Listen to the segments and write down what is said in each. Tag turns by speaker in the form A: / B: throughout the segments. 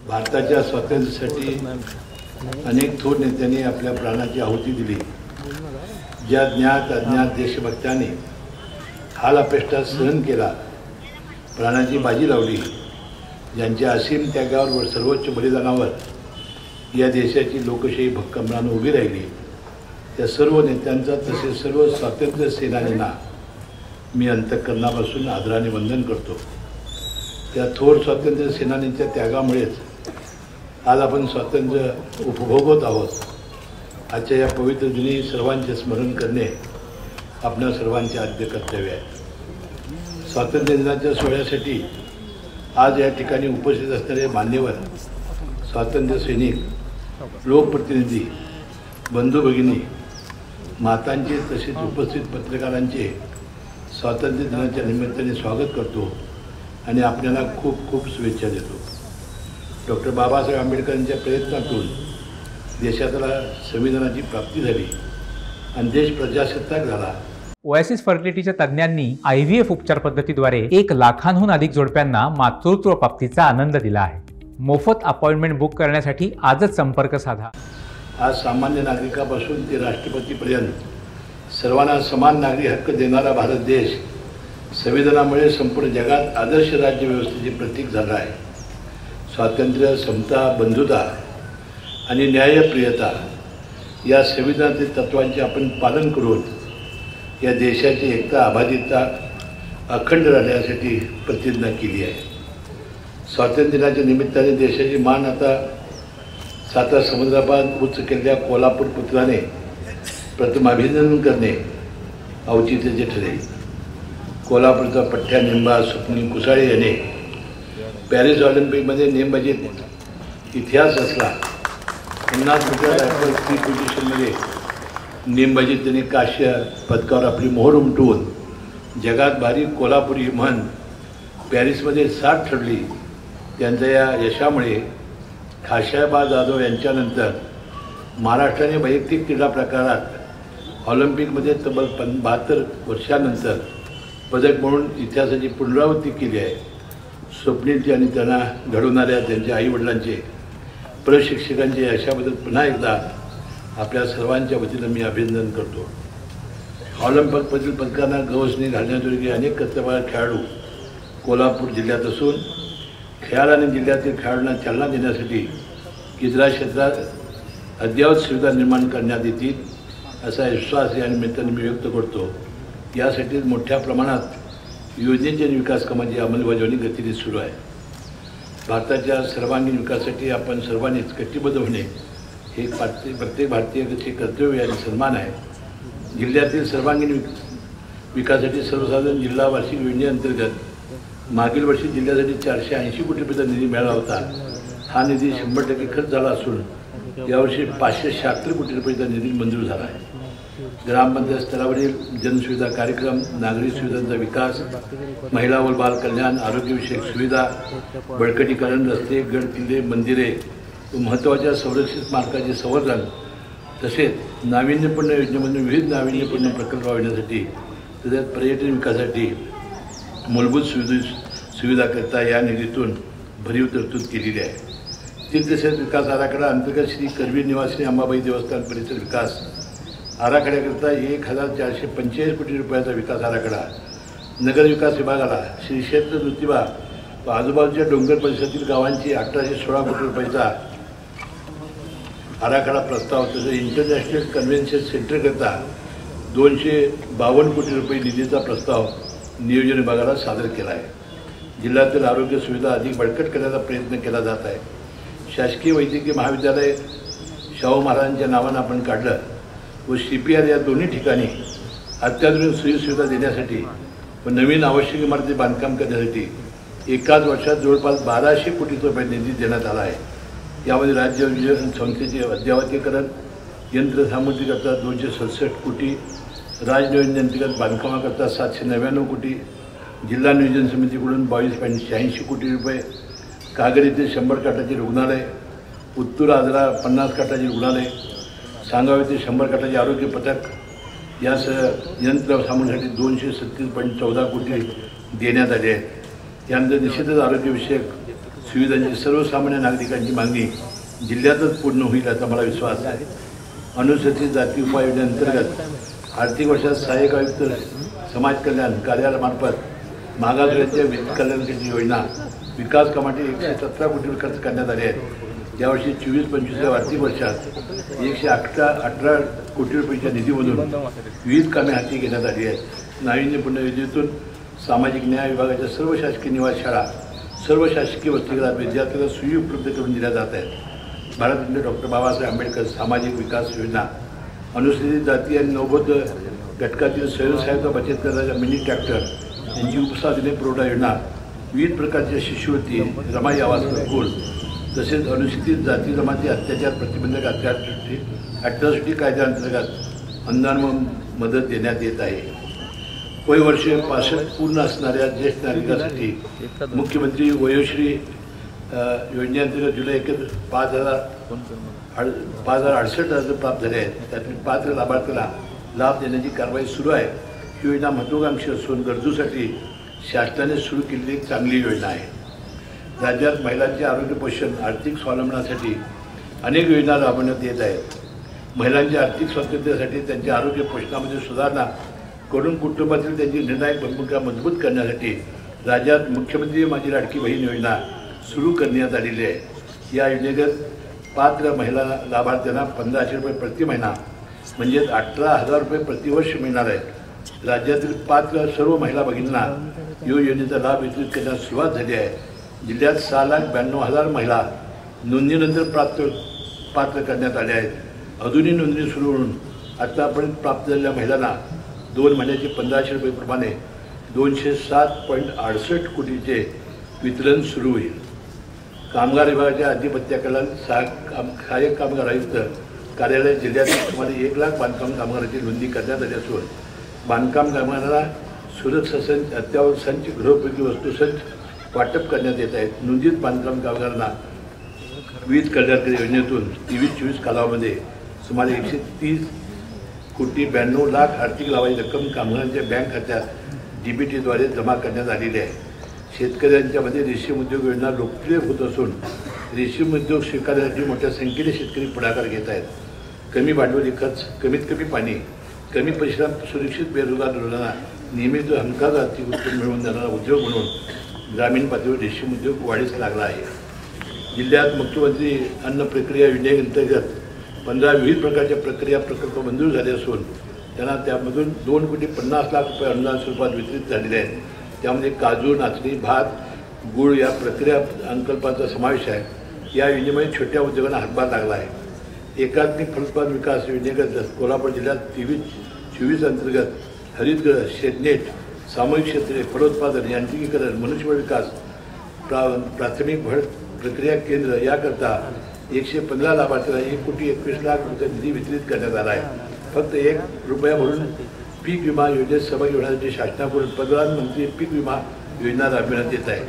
A: भारताच्या स्वातंत्र्यासाठी अनेक थोर नेत्यांनी आपल्या प्राणाची आहुती दिली। ज्या ज्ञात अज्ञात देशभक्तांनी हाल अपेष्टा सहन केला, प्राणाची बाजी लावली, ज्यांच्या असीम त्यागावर व सर्वोच्च बलिदानावर या देशाची लोकशाही भक्कमपणाने उभी राहिली, त्या सर्व नेत्यांचा तसेच सर्व स्वातंत्र्य सेनानींना मी अंतःकरणापासून आदराने वंदन करतो। त्या थोर स्वातंत्र्य सेनानींच्या त्यागामुळेच आज आपण स्वातंत्र्य उपभोगत आहोत। आजच्या या पवित्र दिनी सर्वांचे स्मरण करणे आपल्या सर्वांचे आद्य कर्तव्य आहे। स्वातंत्र्य दिनाच्या सोहळ्यासाठी आज या ठिकाणी उपस्थित असणारे मान्यवर, स्वातंत्र्य सैनिक, लोकप्रतिनिधी, बंधू भगिनी, मातांचे तसेच उपस्थित पत्रकारांचे स्वातंत्र्य दिनाच्या निमित्ताने स्वागत करतो आणि आपल्याला खूप खूप शुभेच्छा देतो। डॉक्टर बाबासाहेब आंबेडकरांच्या प्रयत्नातून देशाला संविधानाची प्राप्ती झाली आणि देश प्रजासत्ताक झाला।
B: ओएसिस फर्टिलिटीच्या तज्ञांनी IVF उपचार पद्धतीद्वारे 1 लाखांहून अधिक जोडप्यांना मातृत्व प्राप्तीचा आनंद दिला आहे। मोफत अपॉइंटमेंट बुक करण्यासाठी आजच संपर्क साधा।
A: आज सामान्य नागरिकापासून ते राष्ट्रपतीपर्यंत सर्वांना समान नागरी हक्क देणारा भारत देश संविधानामुळे संपूर्ण जगात आदर्श राज्य व्यवस्थेचे प्रतीक झाला आहे। स्वातंत्र्य, समता, बंधुता आणि न्यायप्रियता या संविधानातील तत्वांचे आपण पालन करून या देशाची एकता, अबाधितता अखंड राहण्यासाठी प्रतिज्ञा केली आहे। स्वातंत्र्य दिनाच्या निमित्ताने देशाची मान आता साता समुद्रापार उच्च केलेल्या कोल्हापूर पुत्राने प्रथम अभिनंदन करणे औचित्याचे ठरेल। कोल्हापूरचा पठ्ठ्या नेमबाज स्वप्नील कुसाळे याने पॅरिस ऑलिम्पिकमध्ये नेमबाजीत इतिहास असला। 50 मीटर रायफल फ्री पोझिशनमध्ये नेमबाजीत त्यांनी काश्य पदकावर आपली मोहर उमटवून जगात भारी कोल्हापुरी म्हण पॅरिसमध्ये 60 ठरली। त्यांच्या या यशामुळे खाशाबा जाधव यांच्यानंतर महाराष्ट्राने वैयक्तिक क्रीडा प्रकारात ऑलिम्पिकमध्ये तब्बल 72 वर्षानंतर पदक म्हणून इतिहासाची पुनरावृत्ती केली आहे। स्वप्नीलजी आणि त्यांना घडवणाऱ्या त्यांच्या आईवडिलांचे, प्रशिक्षकांचे यशाबद्दल पुन्हा एकदा आपल्या सर्वांच्या वतीनं मी अभिनंदन करतो। ऑलिम्पिकमधील पदकांना गवसणी घालण्याजोगे अनेक कष्टकरी खेळाडू कोल्हापूर जिल्ह्यात असून खेळाडू आणि जिल्ह्यातील खेळाडूंना चालना देण्यासाठी क्रीडा क्षेत्रात अद्ययावत सुविधा निर्माण करण्यात येतील असा विश्वास या निमित्ताने मी व्यक्त करतो। यासाठी मोठ्या प्रमाणात योजनेच्या विकास कामाची अंमलबजावणी गतीने सुरू आहे। भारताच्या सर्वांगीण विकासासाठी आपण सर्वांनीच कटिबद्ध होणे हे प्रत्येक भारतीयाचे कर्तव्य आणि सन्मान आहे। जिल्ह्यातील सर्वांगीण विकासासाठी सर्वसाधारण जिल्हा वार्षिक योजनेअंतर्गत मागील वर्षी जिल्ह्यासाठी 480 कोटी रुपयाचा निधी मिळाला होता। हा निधी 100% खर्च झाला असून यावर्षी 576 कोटी रुपयाचा निधी मंजूर झाला आहे। ग्रामपंचायत स्तरावरील जनसुविधा कार्यक्रम, नागरी सुविधांचा विकास, महिला व बाल कल्याण, आरोग्यविषयक सुविधा, बळकटीकरण, रस्ते, गड किल्ले, मंदिरे व महत्त्वाच्या संरक्षित स्मारकाचे संवर्धन तसेच नाविन्यपूर्ण योजनेमधून विविध नाविन्यपूर्ण प्रकल्प राबविण्यासाठी तसेच पर्यटन विकासासाठी मूलभूत सुविधाकरता या निधीतून भरीव तरतूद केलेली आहे। तीर्थक्षेत्र विकास आराखडा अंतर्गत श्री करवीर निवासिनी अंबाबाई देवस्थान परिसर विकास आराखड्याकरता 1445 कोटी रुपयाचा विकास आराखडा, नगर विकास विभागाला श्री क्षेत्र ज्योतिबा व आजूबाजूच्या डोंगर परिसरातील गावांची 1816 कोटी रुपयाचा आराखडा प्रस्ताव, तसेच इंटरनॅशनल कन्व्हेन्शन सेंटरकरता 252 कोटी रुपये निधीचा प्रस्ताव नियोजन विभागाला सादर केला आहे। जिल्ह्यातील आरोग्य सुविधा अधिक बळकट करण्याचा प्रयत्न केला जात आहे। शासकीय वैद्यकीय महाविद्यालय शाहू महाराजांच्या नावानं आपण काढलं व CPR या दोन्ही ठिकाणी अत्याधुनिक सोयीसुविधा देण्यासाठी व नवीन आवश्यक इमारती बांधकाम करण्यासाठी एकाच वर्षात जवळपास 1200 कोटी रुपये निधी देण्यात आला आहे। यामध्ये राज्य विजन संस्थेचे अद्ययावतीकरण, यंत्रसामुग्रीकरता 267 कोटी, राजनियोजनांतर्गत बांधकामाकरता 799 कोटी, जिल्हा नियोजन समितीकडून 22.86 कोटी रुपये, कागड येथे 100 खाटाचे रुग्णालय, उत्तूर आजरा 50 खाटाचे रुग्णालय, सांगाव येथे 100 खाटाचे आरोग्य पथक यासह यंत्रसामुग्रीसाठी 237.14 कोटी देण्यात आले आहेत। यानंतर निश्चितच आरोग्यविषयक सुविधांची सर्वसामान्य नागरिकांची मागणी जिल्ह्यातच पूर्ण होईल असा मला विश्वास आहे. अनुसूचित जाती उपाययोजनेअंतर्गत आर्थिक वर्षात सहाय्यक आयुक्त समाज कल्याण कार्यालयामार्फत मागासवर्गीयांच्या वित्त कल्याणाची योजना विकास कामासाठी 117 कोटी रुपये खर्च करण्यात आले आहेत. यावर्षी 24-25 आर्थिक वर्षात 118 कोटी रुपयांच्या निधीमधून विविध कामे हाती घेण्यात आली आहेत. नाविन्यपूर्ण योजनेतून सामाजिक न्याय विभागाच्या सर्व शासकीय निवास शाळा सर्व शासकीय वसतिगृहात विद्यार्थ्यांना सोयी उपलब्ध करून दिल्या जात आहेत. भारतरत्न डॉक्टर बाबासाहेब आंबेडकर सामाजिक विकास योजना, अनुसूचित जाती आणि नवबौद्ध घटकातील स्वयंसहायता बचत करणाऱ्या मिनी ट्रॅक्टर यांची उपसाधने पुरवठा योजना, विविध प्रकारच्या शिष्यवृत्ती, रमाई आवास घरकुल, तसेच अनुसूचित जाती जमाती अत्याचार प्रतिबंधक अट्रॉसिटी कायद्याअंतर्गत अनुदान व मदत देण्यात येत आहे. वयवर्ष 65 पूर्ण असणाऱ्या ज्येष्ठ नागरिकांसाठी मुख्यमंत्री वयोश्री योजनेअंतर्गत जुलै 5,068 अर्ज प्राप्त झाले आहेत. त्यातील पात्र लाभार्थ्याला लाभ देण्याची कारवाई सुरू आहे. ही योजना महत्त्वाकांक्षी असून गरजूसाठी शासनाने सुरू केलेली एक चांगली योजना आहे. राज्यात महिलांचे आरोग्य पोषण आर्थिक स्वावलंबनासाठी अनेक योजना राबवण्यात येत आहेत. महिलांच्या आर्थिक स्वातंत्र्यासाठी त्यांच्या आरोग्य पोषणामध्ये सुधारणा करून कुटुंबातील त्यांची निर्णायक भूमिका मजबूत करण्यासाठी राज्यात मुख्यमंत्री माझी लाडकी बहीण योजना सुरू करण्यात आलेली आहे. या योजनेत पात्र महिला लाभार्थ्यांना 1500 रुपये प्रति महिना म्हणजेच 18,000 रुपये प्रतिवर्ष मिळणार आहेत. राज्यातील पात्र सर्व महिला भगिनींना या योजनेचा लाभ वितरित करण्यास सुरुवात झाली आहे. जिल्ह्यात 6,92,000 महिला नोंदणीनंतर पात्र करण्यात आल्या आहेत. अजूनही नोंदणी सुरू होऊन आतापर्यंत प्राप्त झालेल्या महिलांना 2 महिन्याचे 1500 रुपये प्रमाणे 207.68 कोटीचे वितरण सुरू होईल. कामगार विभागाच्या अधिपत्याखाली सहाय्यक कामगार आयुक्त कार्यालय जिल्ह्यातील सुमारे 1 लाख बांधकाम कामगारांची नोंदणी करण्यात आली असून बांधकाम कामगारांना सुरक्षा संच, अत्यावश्यक संच, गृहोपयोगी वस्तूसंच वाटप करण्यात येत आहेत. नोंदित बांधकाम कामगारांना विविध कल्याणकारी योजनेतून 23-24 कालावधीमध्ये सुमारे 130 कोटी 92 लाख आर्थिक लाभाची रक्कम कामगारांच्या बँक खात्यात DBTद्वारे जमा करण्यात आलेली आहे. शेतकऱ्यांच्यामध्ये रेशीम उद्योग योजना लोकप्रिय होत असून रेशीम उद्योग स्वीकारण्यासाठी मोठ्या संख्येने शेतकरी पुढाकार घेत आहेत. कमी भांडवली खर्च, कमीत कमी पाणी, कमी परिश्रम, सुरक्षित बेरोजगार तरुणांना नियमित हमखास आर्थिक उत्पन्न मिळवून देणारा उद्योग म्हणून ग्रामीण पातळीवर रेशीम उद्योग वाढीस लागला आहे. जिल्ह्यात मुख्यमंत्री अन्न प्रक्रिया योजनेअंतर्गत 15 विविध प्रकारच्या प्रक्रिया प्रकल्प मंजूर झाले असून त्यांना त्यामधून 2,50,00,000 रुपये अनुदान स्वरूपात वितरित झालेले आहेत. त्यामध्ये काजू, नाचणी, भात, गूळ या प्रक्रिया प्रकल्पांचा समावेश आहे. या योजनेमुळे छोट्या उद्योगांना हातभार लागला आहे. एकात्मिक फलोत्पादन विकास योजनेअंतर्गत कोल्हापूर जिल्ह्यात 23-24 अंतर्गत हरितगृह, शेडनेट, सामूहिक क्षेत्रे, फलोत्पादन, यांत्रिकीकरण, मनुष्यबळ विकास, प्राथमिक भर प्रक्रिया केंद्र याकरता 115 लाभार्थ्यांना 1,21,00,000 रुपये निधी वितरित करण्यात आला आहे. फक्त 1 रुपया भरून पीक विमा योजनेत सहभागी होण्यासाठी शासनाकडून प्रधानमंत्री पीक विमा योजना राबविण्यात येत आहे.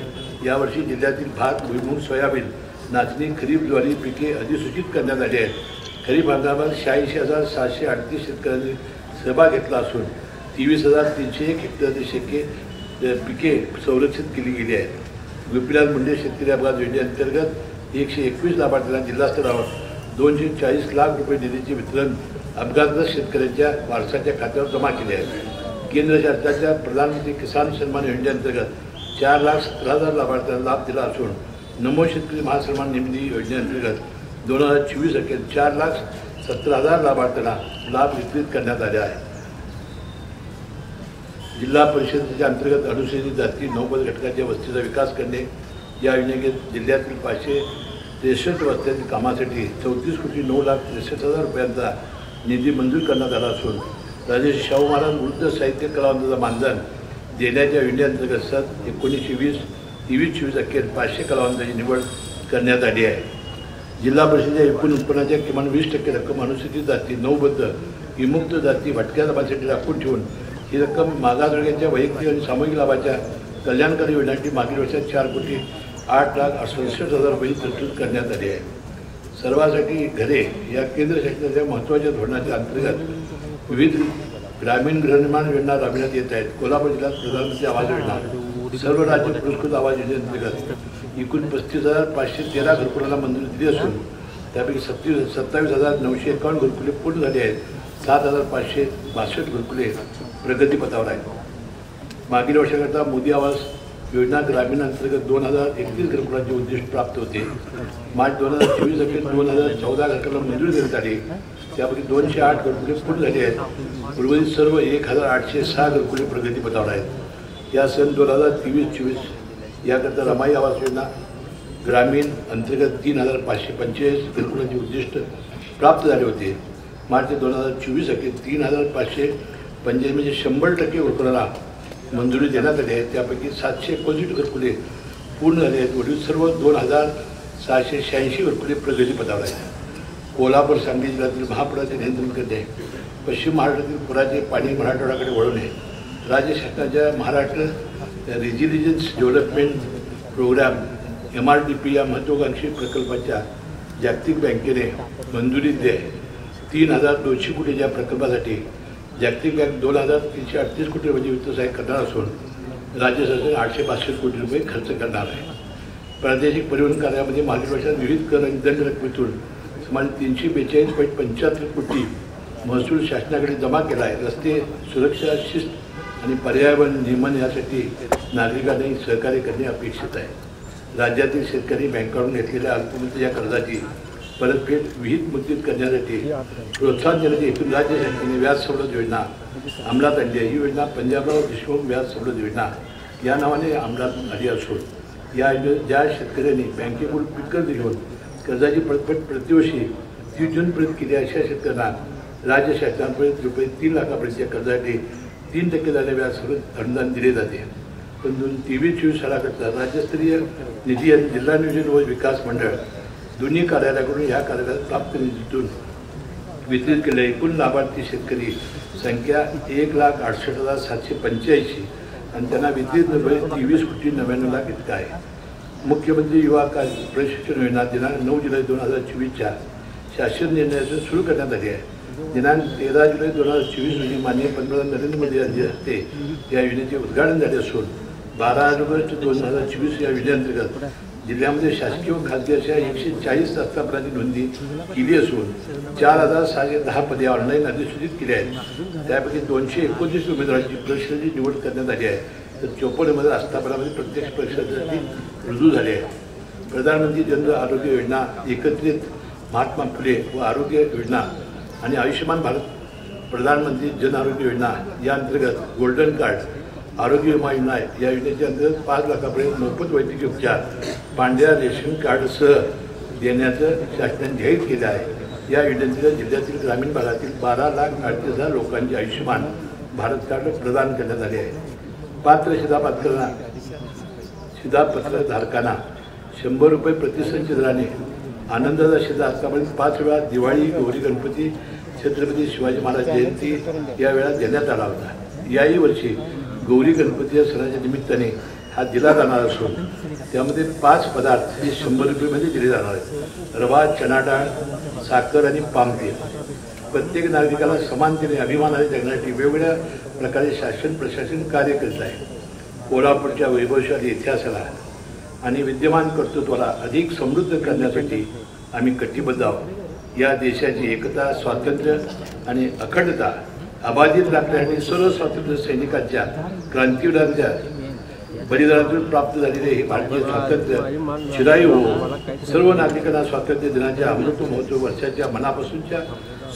A: यावर्षी जिल्ह्यातील भात, भुईमूग, सोयाबीन, नाचणी, खरीप, ज्वारी पिके अधिसूचित करण्यात आली आहेत. खरीप हंगामात 86,738 शेतकऱ्यांनी सहभाग घेतला असून 23,301 हेक्टरची पिके संरक्षित केली गेली आहेत. गोपीनाथ मुंडे शेतकरी अपघात योजनेअंतर्गत 121 लाभार्थ्यांना जिल्हा स्तरावर 240 लाख रुपये निधीचे वितरण अपघातग्रस्त शेतकऱ्यांच्या वारसाच्या खात्यावर जमा केले आहे. केंद्र शासनाच्या प्रधानमंत्री किसान सन्मान योजनेअंतर्गत 4,17,000 लाभार्थ्यांना लाभ दिला असून नमो शेतकरी महासन्मान निधी योजनेअंतर्गत 2024 अखेर 4,17,000 लाभार्थ्यांना लाभ वितरित करण्यात आले आहे. जिल्हा परिषदेच्या अंतर्गत अनुसूचित जाती नवबौद्ध घटकाच्या वस्तीचा विकास करणे या योजनेत जिल्ह्यातील 563 वस्त्यांच्या कामासाठी 34,09,63,000 रुपयांचा निधी मंजूर करण्यात आला असून राजे शाहू महाराज वृद्ध साहित्य कलावंतांचा मानधन देण्याच्या योजनेअंतर्गत 1923-24 अखेर 500 कलावंतांची निवड करण्यात आली आहे. जिल्हा परिषदेच्या एकूण उत्पन्नाच्या किमान 20% रक्कम अनुसूचित जाती, नवबौद्ध, विमुक्त जाती, भटक्या लाभासाठी राखून ठेवून ही रक्कम मागासवर्गीयांच्या वैयक्तिक आणि सामूहिक लाभाच्या कल्याणकारी योजनांसाठी मागील वर्षात 4,08,68,000 रुपये तरतूद करण्यात आली आहे. सर्वांसाठी घरे या केंद्र शासनाच्या महत्त्वाच्या धोरणाच्या अंतर्गत विविध ग्रामीण गृहनिर्माण योजना राबविण्यात येत आहेत. कोल्हापूर जिल्ह्यात प्रधानमंत्री आवास योजना, सर्व राज्य पुरस्कृत आवास योजनेअंतर्गत एकूण 35,513 घरकुलांना मंजुरी दिली असून त्यापैकी 27,951 घरकुले पूर्ण झाली आहेत. 7,562 घरकुले प्रगतीपथावर आहेत. मागील वर्षाकरता मोदी आवास योजना ग्रामीण अंतर्गत 2,031 घरकुलांचे उद्दिष्ट प्राप्त होते. मार्च 2024 अखेर 2,014 घरकुलांना मंजुरी देण्यात आली. त्यापैकी 208 घरकुले पूर्ण झाली आहेत. उर्वरित सर्व 1,806 घरकुले प्रगतीपथावर आहेत. या सन 2023-24 याकरता रमाई आवास योजना ग्रामीण अंतर्गत 3,545 घरकुलांचे उद्दिष्ट प्राप्त झाले होते. मार्च 2024 अखेर 3,545 म्हणजे 100% घरकुलांना मंजुरी देण्यात आली आहे. त्यापैकी 729 घरकुले पूर्ण झाले आहेत. वरील सर्व 2,686 घरकुले प्रगतीपथावर आहेत. कोल्हापूर सांगली जिल्ह्यातील महापुराचे नियंत्रण करणे, पश्चिम महाराष्ट्रातील पुराचे पाणी मराठवाड्याकडे वळवणे, राज्य शासनाच्या महाराष्ट्र रेजिलिजन्स डेव्हलपमेंट प्रोग्राम MRDP या महत्त्वाकांक्षी प्रकल्पाच्या जागतिक बँकेने मंजुरी दे 3,200 कोटी या प्रकल्पासाठी जागतिक बँक 2,338 कोटी रुपये वित्त सहाय्य करणार असून राज्य शासन 862 कोटी रुपये खर्च करणार आहे. प्रादेशिक परिवहन कार्यामध्ये मागील वर्षात विविध कर आणि दंड रकमेतून सुमारे 342.75 कोटी महसूल शासनाकडे जमा केला आहे. रस्ते सुरक्षा, शिस्त आणि पर्यावरण नियमन यासाठी नागरिकांनी सहकार्य करणे अपेक्षित आहे. राज्यातील शेतकरी बँकांकडून घेतलेल्या अल्पमुदतीच्या कर्जाची परतफेड विहित मुद्रित करण्यासाठी प्रोत्साहन देण्याच्या हेतून राज्य शासनाने व्याज सवलत योजना अंमलात आणली आहे. ही योजना पंजाबराव देशमुख व्याज सवलत योजना या नावाने अंमलात आली असून या योजनेत ज्या शेतकऱ्यांनी बँकेकडून पीक कर्ज घेऊन कर्जाची परतफेड प्रतिवर्षी 30 जूनपर्यंत केली अशा शेतकऱ्यांना राज्य शासनापर्यंत रुपये 3 लाखापर्यंतच्या कर्जासाठी 3% झालेल्या व्याज सवलत अनुदान दिले जाते. पण 2023-24 सालाकरता राज्यस्तरीय निधी आणि जिल्हा नियोजन व विकास मंडळ दोन्ही कार्यालयाकडून या कार्यालयात प्राप्त निधीतून वितरित केलेल्या एकूण लाभार्थी शेतकरी संख्या 1,68,785 आणि त्यांना वितरित रुपये 23,99,00,000 इतका आहे. मुख्यमंत्री युवा प्रशिक्षण योजना दिनांक 9 जुलै 2024 शासन निर्णयातून सुरू करण्यात आली आहे. दिनांक 13 जुलै 2024 रोजी माननीय पंतप्रधान नरेंद्र मोदी यांच्या हस्ते या योजनेचे उद्घाटन झाले असून 12 ऑगस्ट 2024 या योजनेअंतर्गत जिल्ह्यामध्ये शासकीय व खासगी अशा 140 स्थापनांची नोंदणी केली असून 4,610 पदे ऑनलाईन अधिसूचित केली आहेत. त्यापैकी 229 उमेदवारांची परीक्षेची निवड करण्यात आली आहे. तर 54 उमेदवार आस्थापनामध्ये प्रत्यक्ष परीक्षेसाठी रुजू झाले आहेत. प्रधानमंत्री जन आरोग्य योजना, एकत्रित महात्मा फुले व आरोग्य योजना आणि आयुष्यमान भारत प्रधानमंत्री जन आरोग्य योजना या अंतर्गत गोल्डन कार्ड आरोग्य विमा योजना आहे. या योजनेच्या अंतर्गत 5 लाखापर्यंत मोफत वैद्यकीय उपचार पांढऱ्या रेशन कार्डसह देण्याचं शासनाने जाहीर केलं आहे. या योजनेतल्या जिल्ह्यातील ग्रामीण भागातील 12,38,000 लोकांचे आयुष्यमान भारत कार्ड प्रदान करण्यात आले आहे. पात्र शिधापत्रधारकांना 100 रुपये प्रतिसंच दराने आनंदाचा शिधा आतापर्यंत 5 वेळा दिवाळी, गौरी गणपती, छत्रपती शिवाजी महाराज जयंती या वेळा देण्यात आला होता. याही वर्षी गौरी गणपती या सणाच्या निमित्ताने हा दिला जाणार असून त्यामध्ये 5 पदार्थ हे 100 रुपयेमध्ये दिले जाणार आहेत. रवा, चणा डाळ, साखर आणि पाम तेल. प्रत्येक नागरिकाला समानतेने अभिमानाने जगण्यासाठी वेगवेगळ्या प्रकारे शासन प्रशासन कार्य करत आहे. कोल्हापूरच्या वैभवशाली इतिहासाला आणि विद्यमान कर्तृत्वाला अधिक समृद्ध करण्यासाठी आम्ही कटिबद्ध आहोत. या देशाची एकता, स्वातंत्र्य आणि अखंडता अबाधित राखण्यासाठी सर्व स्वातंत्र्य सैनिकांच्या क्रांतीवीरांच्या बलिदानातून प्राप्त झालेले हे भारतीय स्वातंत्र्य चिरायू हो. सर्व नागरिकांना स्वातंत्र्य दिनाच्या अमृत महोत्सव वर्षाच्या मनापासूनच्या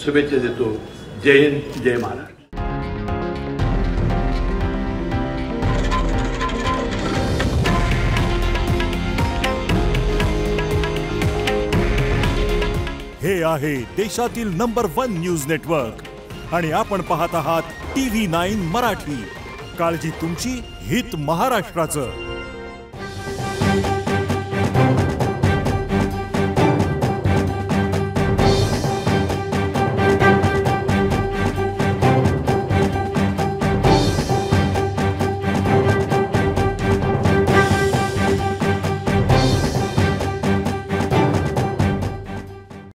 A: शुभेच्छा देतो. जय हिंद, जय महाराष्ट्र.
C: हे आहे देशातील नंबर 1 न्यूज नेटवर्क आणि आपण पाहत आहात TV9 मराठी. काळजी तुमची, हित महाराष्ट्राचं.